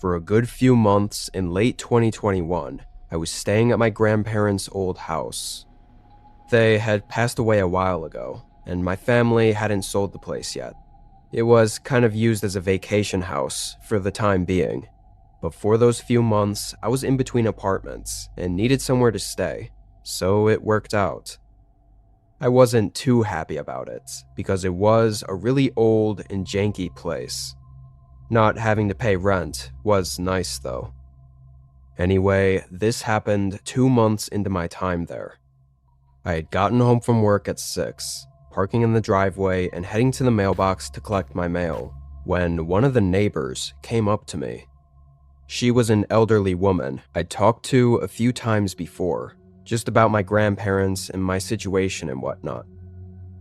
For a good few months in late 2021, I was staying at my grandparents' old house. They had passed away a while ago, and my family hadn't sold the place yet. It was kind of used as a vacation house for the time being, but for those few months, I was in between apartments and needed somewhere to stay, so it worked out. I wasn't too happy about it, because it was a really old and janky place. Not having to pay rent was nice though. Anyway, this happened 2 months into my time there. I had gotten home from work at 6, parking in the driveway and heading to the mailbox to collect my mail, when one of the neighbors came up to me. She was an elderly woman I'd talked to a few times before, just about my grandparents and my situation and whatnot.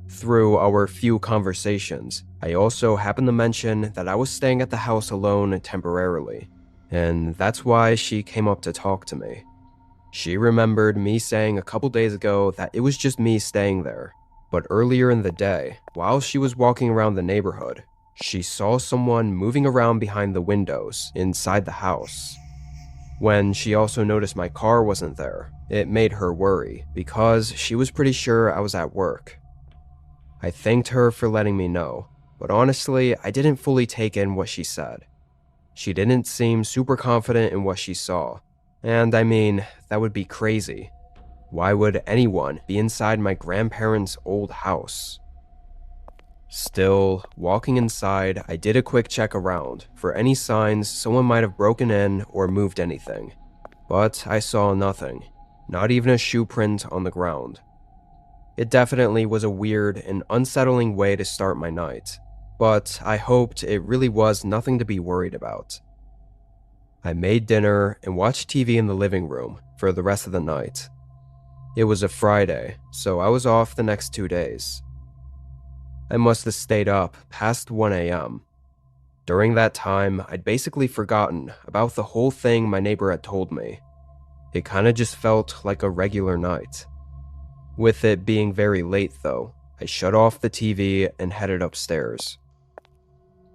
Through our few conversations, I also happened to mention that I was staying at the house alone temporarily, and that's why she came up to talk to me. She remembered me saying a couple days ago that it was just me staying there, but earlier in the day, while she was walking around the neighborhood, she saw someone moving around behind the windows inside the house. When she also noticed my car wasn't there, it made her worry because she was pretty sure I was at work. I thanked her for letting me know, but honestly, I didn't fully take in what she said. She didn't seem super confident in what she saw, and I mean, that would be crazy. Why would anyone be inside my grandparents' old house? Still, walking inside, I did a quick check around for any signs someone might have broken in or moved anything, but I saw nothing, not even a shoe print on the ground. It definitely was a weird and unsettling way to start my night, but I hoped it really was nothing to be worried about. I made dinner and watched TV in the living room for the rest of the night. It was a Friday, so I was off the next 2 days. I must have stayed up past 1 a.m. During that time, I'd basically forgotten about the whole thing my neighbor had told me. It kinda just felt like a regular night. With it being very late though, I shut off the TV and headed upstairs.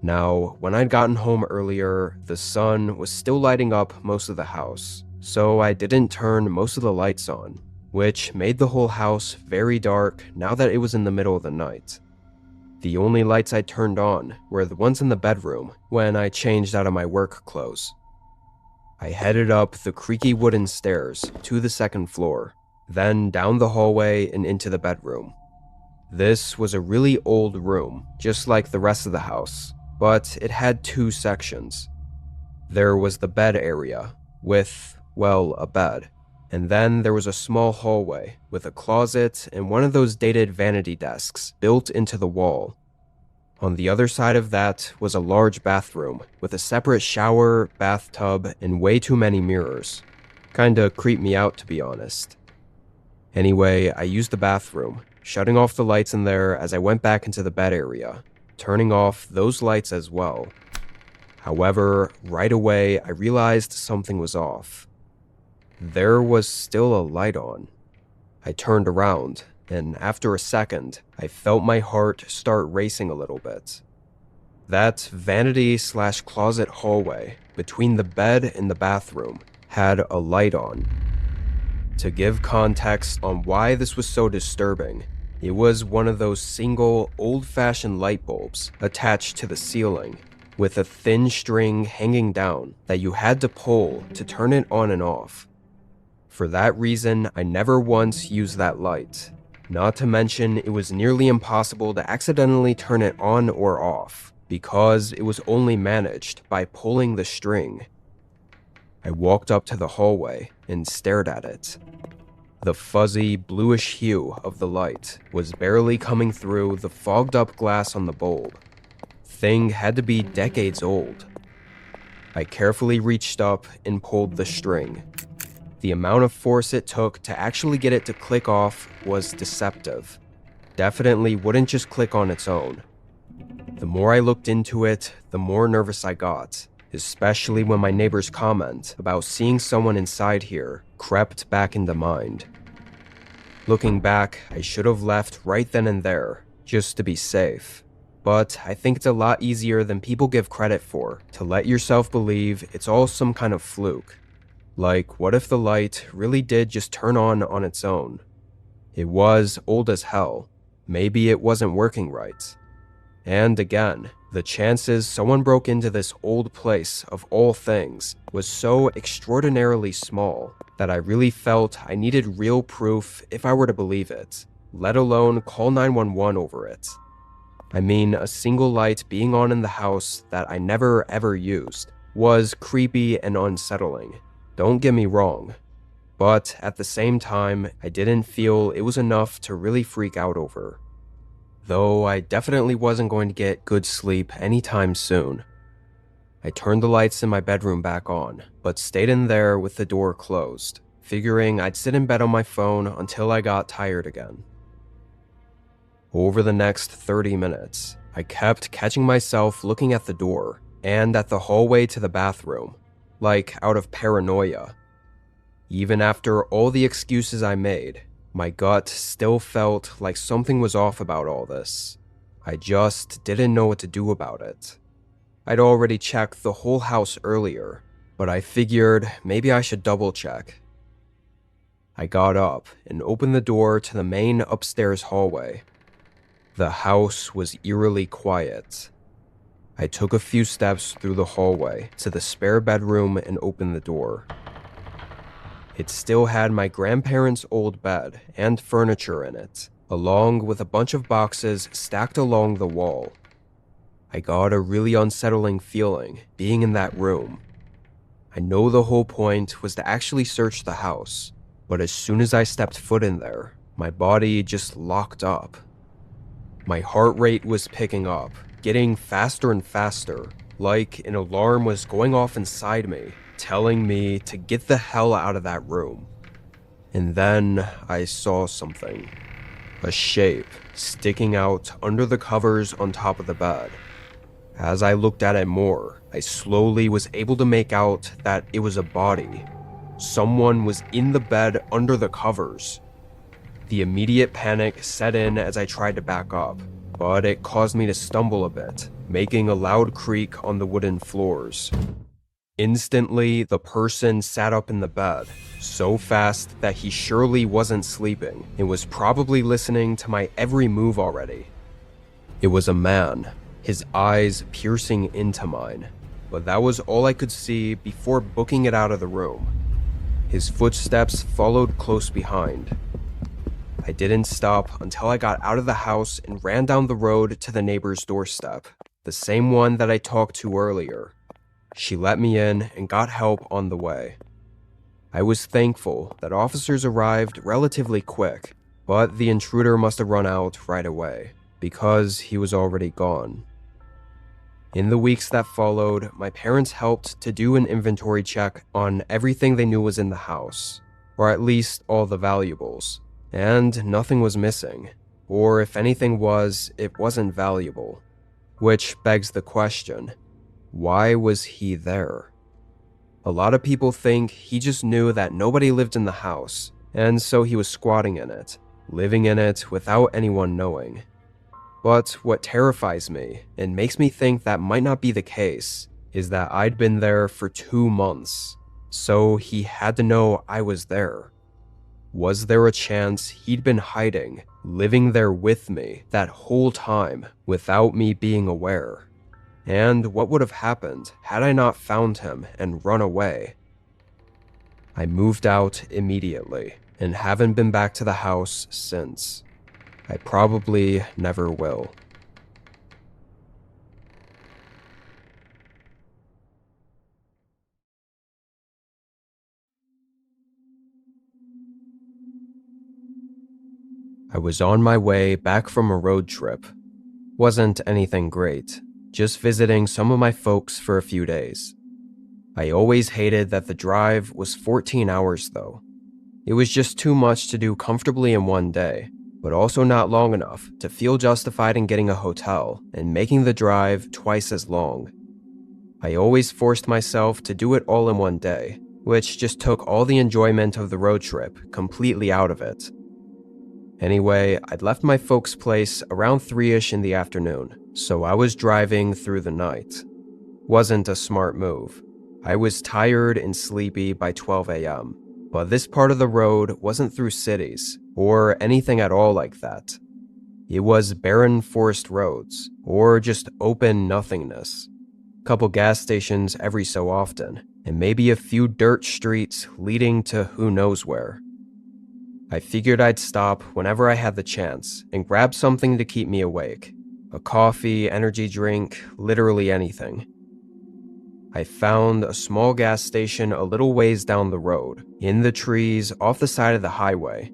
Now, when I'd gotten home earlier, the sun was still lighting up most of the house, so I didn't turn most of the lights on, which made the whole house very dark now that it was in the middle of the night. The only lights I turned on were the ones in the bedroom when I changed out of my work clothes. I headed up the creaky wooden stairs to the second floor, then down the hallway and into the bedroom. This was a really old room, just like the rest of the house, but it had 2 sections. There was the bed area with, well, a bed, and then there was a small hallway with a closet and one of those dated vanity desks built into the wall. On the other side of that was a large bathroom with a separate shower, bathtub, and way too many mirrors. Kinda creeped me out, to be honest. Anyway, I used the bathroom, shutting off the lights in there as I went back into the bed area, turning off those lights as well. However, right away, I realized something was off. There was still a light on. I turned around, and after a second, I felt my heart start racing a little bit. That vanity/closet hallway between the bed and the bathroom had a light on. To give context on why this was so disturbing, it was one of those single, old-fashioned light bulbs attached to the ceiling, with a thin string hanging down that you had to pull to turn it on and off. For that reason, I never once used that light. Not to mention, it was nearly impossible to accidentally turn it on or off, because it was only managed by pulling the string. I walked up to the hallway and stared at it. The fuzzy, bluish hue of the light was barely coming through the fogged-up glass on the bulb. Thing had to be decades old. I carefully reached up and pulled the string. The amount of force it took to actually get it to click off was deceptive. Definitely wouldn't just click on its own. The more I looked into it, the more nervous I got, especially when my neighbor's comment about seeing someone inside here crept back into mind. Looking back, I should have left right then and there, just to be safe. but I think it's a lot easier than people give credit for to let yourself believe it's all some kind of fluke. Like, what if the light really did just turn on its own? It was old as hell. Maybe it wasn't working right. And again, the chances someone broke into this old place of all things was so extraordinarily small that I really felt I needed real proof if I were to believe it, let alone call 911 over it. I mean, a single light being on in the house that I never ever used was creepy and unsettling. Don't get me wrong. But at the same time, I didn't feel it was enough to really freak out over. Though I definitely wasn't going to get good sleep anytime soon. I turned the lights in my bedroom back on, but stayed in there with the door closed, figuring I'd sit in bed on my phone until I got tired again. Over the next 30 minutes, I kept catching myself looking at the door and at the hallway to the bathroom, like out of paranoia. Even after all the excuses I made, my gut still felt like something was off about all this. I just didn't know what to do about it. I'd already checked the whole house earlier, but I figured maybe I should double check. I got up and opened the door to the main upstairs hallway. The house was eerily quiet. I took a few steps through the hallway to the spare bedroom and opened the door. It still had my grandparents' old bed and furniture in it, along with a bunch of boxes stacked along the wall. I got a really unsettling feeling being in that room. I know the whole point was to actually search the house, but as soon as I stepped foot in there, my body just locked up. My heart rate was picking up, getting faster and faster, like an alarm was going off inside me, telling me to get the hell out of that room. And then I saw something. A shape sticking out under the covers on top of the bed. As I looked at it more, I slowly was able to make out that it was a body. Someone was in the bed under the covers. The immediate panic set in as I tried to back up, but it caused me to stumble a bit, making a loud creak on the wooden floors. Instantly, the person sat up in the bed, so fast that he surely wasn't sleeping and was probably listening to my every move already. It was a man, his eyes piercing into mine, but that was all I could see before booking it out of the room. His footsteps followed close behind. I didn't stop until I got out of the house and ran down the road to the neighbor's doorstep, the same one that I talked to earlier. She let me in and got help on the way. I was thankful that officers arrived relatively quick, but the intruder must have run out right away, because he was already gone. In the weeks that followed, my parents helped to do an inventory check on everything they knew was in the house, or at least all the valuables, and nothing was missing, or if anything was, it wasn't valuable. Which begs the question, why was he there? A lot of people think he just knew that nobody lived in the house, and so he was squatting in it, living in it without anyone knowing. But what terrifies me, and makes me think that might not be the case, is that I'd been there for 2 months, so he had to know I was there. Was there a chance he'd been hiding, living there with me that whole time without me being aware? And what would have happened had I not found him and run away? I moved out immediately and haven't been back to the house since. I probably never will. I was on my way back from a road trip. Wasn't anything great, just visiting some of my folks for a few days. I always hated that the drive was 14 hours though. It was just too much to do comfortably in one day, but also not long enough to feel justified in getting a hotel and making the drive twice as long. I always forced myself to do it all in one day, which just took all the enjoyment of the road trip completely out of it. Anyway, I'd left my folks' place around 3-ish in the afternoon, So I was driving through the night. Wasn't a smart move. I was tired and sleepy by 12 a.m., but this part of the road wasn't through cities or anything at all like that. It was barren forest roads, or just open nothingness. Couple gas stations every so often, and maybe a few dirt streets leading to who knows where. I figured I'd stop whenever I had the chance and grab something to keep me awake. A coffee, energy drink, literally anything. I found a small gas station a little ways down the road, in the trees off the side of the highway.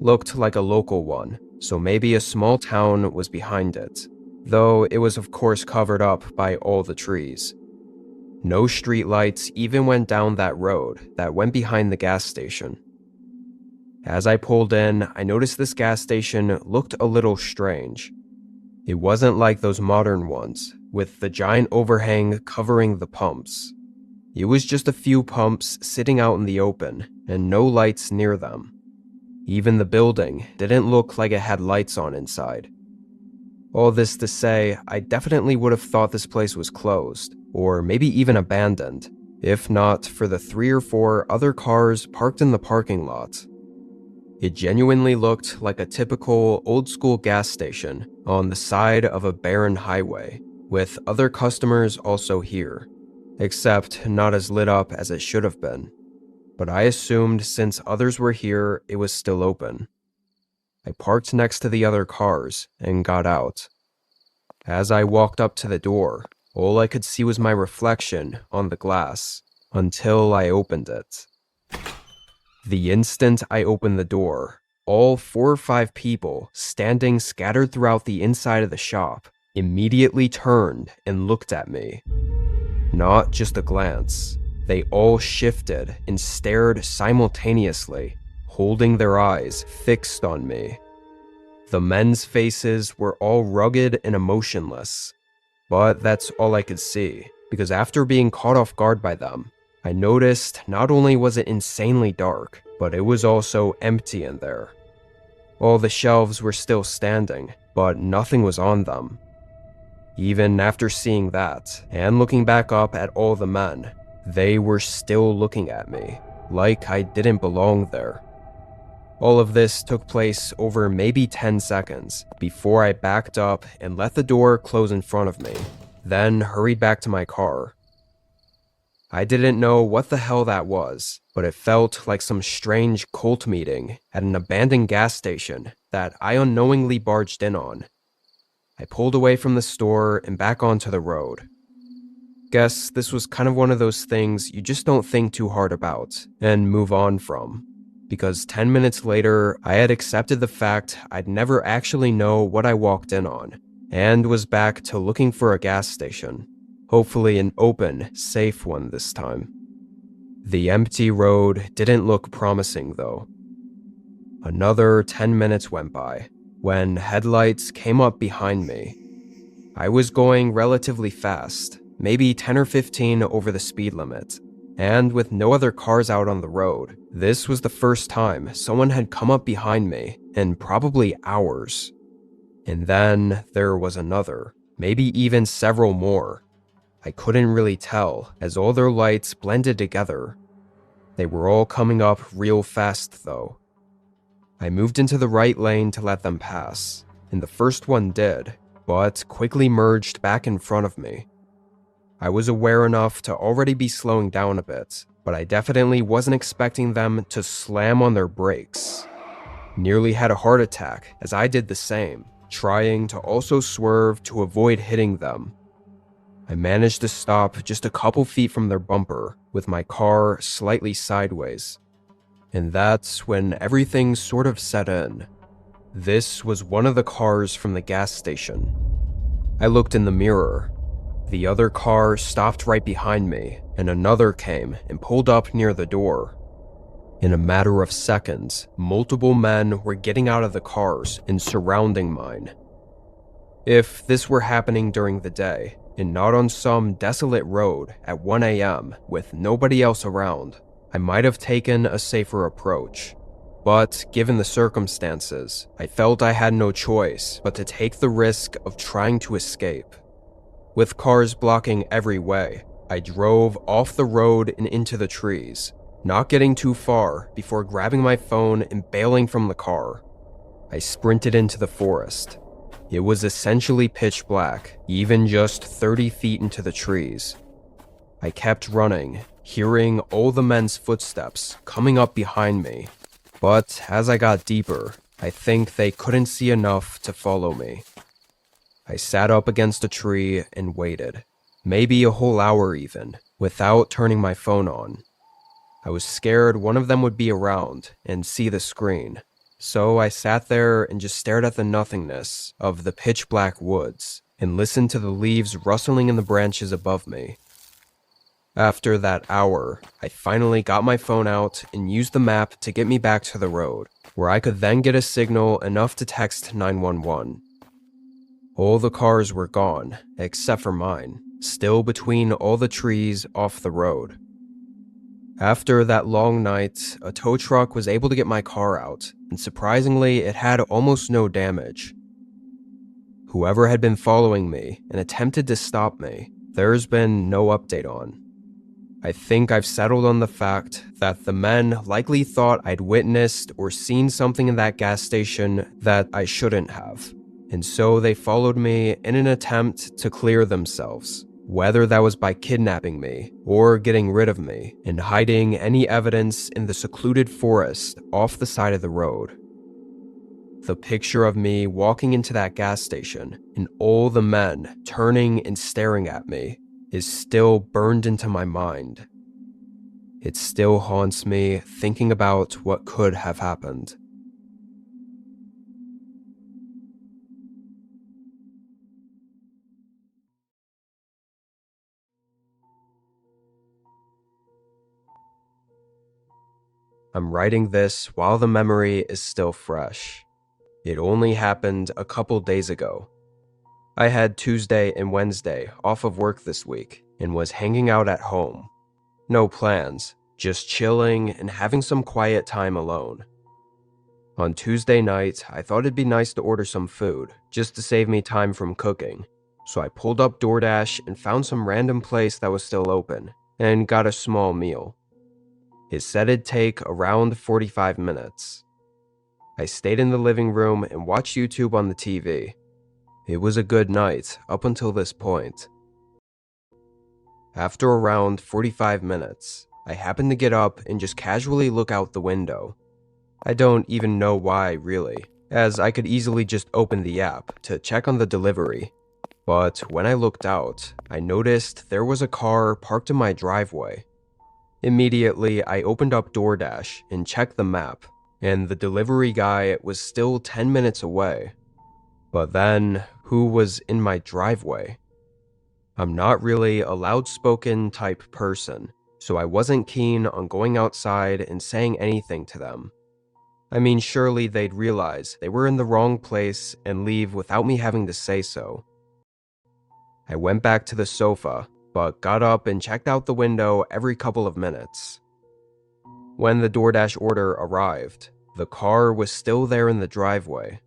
Looked like a local one, so maybe a small town was behind it, though it was of course covered up by all the trees. No streetlights even went down that road that went behind the gas station. As I pulled in, I noticed this gas station looked a little strange. It wasn't like those modern ones, with the giant overhang covering the pumps. It was just a few pumps sitting out in the open, and no lights near them. Even the building didn't look like it had lights on inside. All this to say, I definitely would have thought this place was closed, or maybe even abandoned, if not for the 3 or 4 other cars parked in the parking lot. It genuinely looked like a typical old-school gas station on the side of a barren highway, with other customers also here, except not as lit up as it should have been. But I assumed since others were here, it was still open. I parked next to the other cars and got out. As I walked up to the door, all I could see was my reflection on the glass, until I opened it. The instant I opened the door, all 4 or 5 people standing scattered throughout the inside of the shop immediately turned and looked at me. Not just a glance. They all shifted and stared simultaneously, holding their eyes fixed on me. The men's faces were all rugged and emotionless, but that's all I could see, because after being caught off guard by them, I noticed not only was it insanely dark, but it was also empty in there. All the shelves were still standing, but nothing was on them. Even after seeing that, and looking back up at all the men, they were still looking at me, like I didn't belong there. All of this took place over maybe 10 seconds, before I backed up and let the door close in front of me, then hurried back to my car. I didn't know what the hell that was, but it felt like some strange cult meeting at an abandoned gas station that I unknowingly barged in on. I pulled away from the store and back onto the road. Guess this was kind of one of those things you just don't think too hard about and move on from, because 10 minutes later, I had accepted the fact I'd never actually know what I walked in on, and was back to looking for a gas station. Hopefully an open, safe one this time. The empty road didn't look promising though. Another 10 minutes went by, when headlights came up behind me. I was going relatively fast, maybe 10 or 15 over the speed limit, and with no other cars out on the road, this was the first time someone had come up behind me in probably hours. And then there was another, maybe even several more. I couldn't really tell, as all their lights blended together. They were all coming up real fast, though. I moved into the right lane to let them pass, and the first one did, but quickly merged back in front of me. I was aware enough to already be slowing down a bit, but I definitely wasn't expecting them to slam on their brakes. Nearly had a heart attack as I did the same, trying to also swerve to avoid hitting them. I managed to stop just a couple feet from their bumper, with my car slightly sideways. And that's when everything sort of set in. This was one of the cars from the gas station. I looked in the mirror. The other car stopped right behind me, and another came and pulled up near the door. In a matter of seconds, multiple men were getting out of the cars and surrounding mine. If this were happening during the day, and not on some desolate road at 1 a.m. with nobody else around, I might have taken a safer approach. But given the circumstances, I felt I had no choice but to take the risk of trying to escape. With cars blocking every way, I drove off the road and into the trees, not getting too far before grabbing my phone and bailing from the car. I sprinted into the forest. It was essentially pitch black, even just 30 feet into the trees. I kept running, hearing all the men's footsteps coming up behind me. But as I got deeper, I think they couldn't see enough to follow me. I sat up against a tree and waited, maybe a whole hour even, without turning my phone on. I was scared one of them would be around and see the screen, so I sat there and just stared at the nothingness of the pitch black woods and listened to the leaves rustling in the branches above me. After that hour, I finally got my phone out and used the map to get me back to the road, where I could then get a signal enough to text 911. All the cars were gone, except for mine, still between all the trees off the road. After that long night, a tow truck was able to get my car out, and surprisingly, it had almost no damage. Whoever had been following me and attempted to stop me, there's been no update on. I think I've settled on the fact that the men likely thought I'd witnessed or seen something in that gas station that I shouldn't have, and so they followed me in an attempt to clear themselves, whether that was by kidnapping me or getting rid of me and hiding any evidence in the secluded forest off the side of the road. The picture of me walking into that gas station and all the men turning and staring at me is still burned into my mind. It still haunts me thinking about what could have happened. I'm writing this while the memory is still fresh. It only happened a couple days ago. I had Tuesday and Wednesday off of work this week and was hanging out at home. No plans, just chilling and having some quiet time alone. On Tuesday night, I thought it'd be nice to order some food, just to save me time from cooking. So I pulled up DoorDash and found some random place that was still open, and got a small meal. It said it'd take around 45 minutes. I stayed in the living room and watched YouTube on the TV. It was a good night up until this point. After around 45 minutes, I happened to get up and just casually look out the window. I don't even know why, really, as I could easily just open the app to check on the delivery. But when I looked out, I noticed there was a car parked in my driveway. Immediately, I opened up DoorDash and checked the map, and the delivery guy was still 10 minutes away. But then, who was in my driveway? I'm not really a loud-spoken type person, so I wasn't keen on going outside and saying anything to them. I mean, surely they'd realize they were in the wrong place and leave without me having to say so. I went back to the sofa, but got up and checked out the window every couple of minutes. When the DoorDash order arrived, the car was still there in the driveway.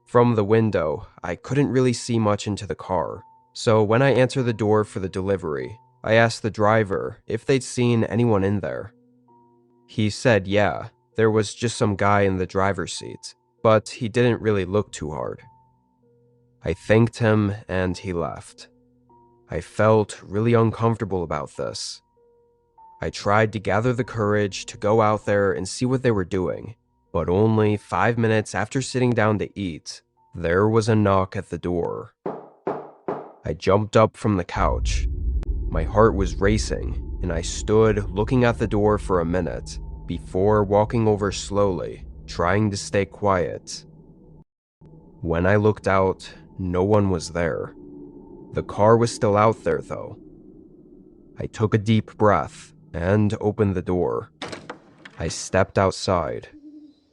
From the window, I couldn't really see much into the car, so when I answered the door for the delivery, I asked the driver if they'd seen anyone in there. He said yeah, there was just some guy in the driver's seat, but he didn't really look too hard. I thanked him and he left. I felt really uncomfortable about this. I tried to gather the courage to go out there and see what they were doing, but only 5 minutes after sitting down to eat, there was a knock at the door. I jumped up from the couch. My heart was racing, and I stood looking at the door for a minute before walking over slowly, trying to stay quiet. When I looked out, no one was there. The car was still out there, though. I took a deep breath and opened the door. I stepped outside.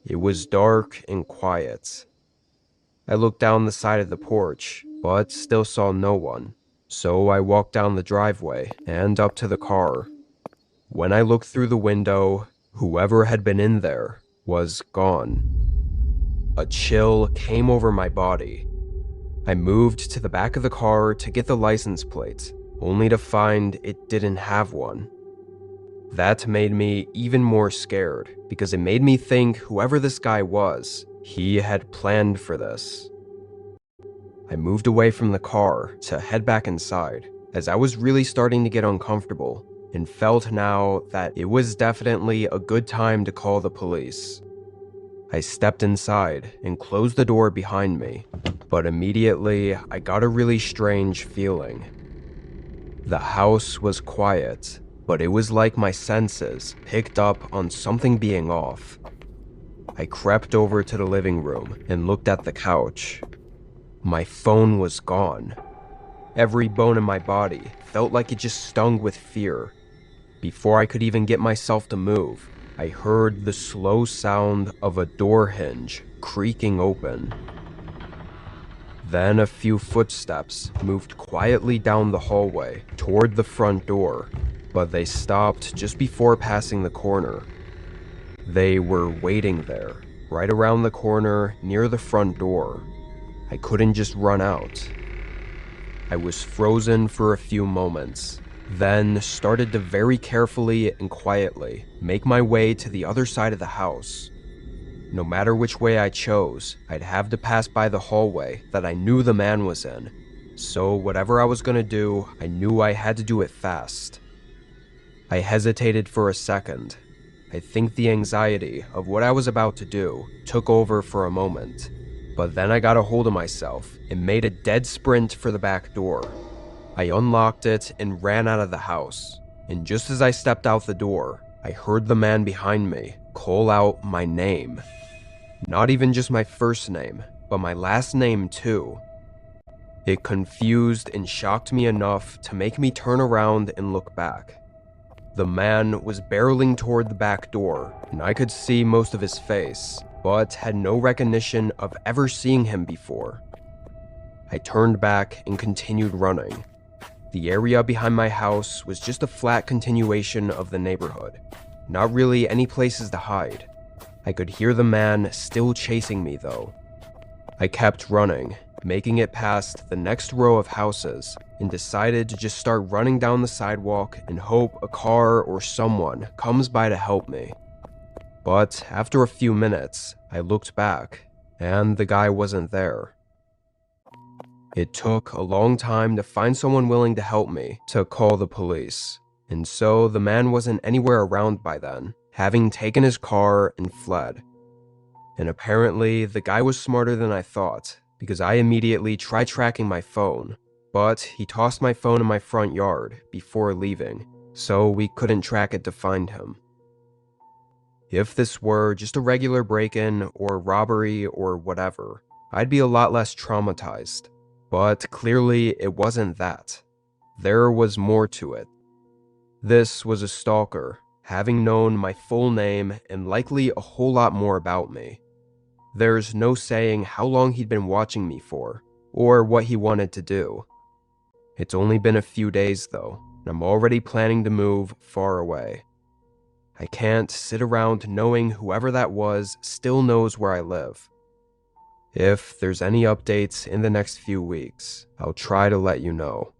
It was dark and quiet. I looked down the side of the porch, but still saw no one, so I walked down the driveway and up to the car. When I looked through the window, whoever had been in there was gone. A chill came over my body. I moved to the back of the car to get the license plate, only to find it didn't have one. That made me even more scared because it made me think whoever this guy was, he had planned for this. I moved away from the car to head back inside as I was really starting to get uncomfortable and felt now that it was definitely a good time to call the police. I stepped inside and closed the door behind me, but immediately I got a really strange feeling. The house was quiet, but it was like my senses picked up on something being off. I crept over to the living room and looked at the couch. My phone was gone. Every bone in my body felt like it just stung with fear. Before I could even get myself to move, I heard the slow sound of a door hinge creaking open. Then a few footsteps moved quietly down the hallway toward the front door, but they stopped just before passing the corner. They were waiting there, right around the corner near the front door. I couldn't just run out. I was frozen for a few moments, then started to very carefully and quietly make my way to the other side of the house. No matter which way I chose, I'd have to pass by the hallway that I knew the man was in. So whatever I was gonna do, I knew I had to do it fast. I hesitated for a second. I think the anxiety of what I was about to do took over for a moment. But then I got a hold of myself and made a dead sprint for the back door. I unlocked it and ran out of the house. And just as I stepped out the door, I heard the man behind me call out my name. Not even just my first name, but my last name too. It confused and shocked me enough to make me turn around and look back. The man was barreling toward the back door, and I could see most of his face, but had no recognition of ever seeing him before. I turned back and continued running. The area behind my house was just a flat continuation of the neighborhood, not really any places to hide. I could hear the man still chasing me though. I kept running, making it past the next row of houses, and decided to just start running down the sidewalk and hope a car or someone comes by to help me. But after a few minutes, I looked back, and the guy wasn't there. It took a long time to find someone willing to help me to call the police, and so the man wasn't anywhere around by then, having taken his car and fled. And apparently, the guy was smarter than I thought, because I immediately tried tracking my phone, but he tossed my phone in my front yard before leaving, so we couldn't track it to find him. If this were just a regular break-in or robbery or whatever, I'd be a lot less traumatized. But clearly it wasn't that. There was more to it. This was a stalker, having known my full name and likely a whole lot more about me. There's no saying how long he'd been watching me for, or what he wanted to do. It's only been a few days though, and I'm already planning to move far away. I can't sit around knowing whoever that was still knows where I live. If there's any updates in the next few weeks, I'll try to let you know.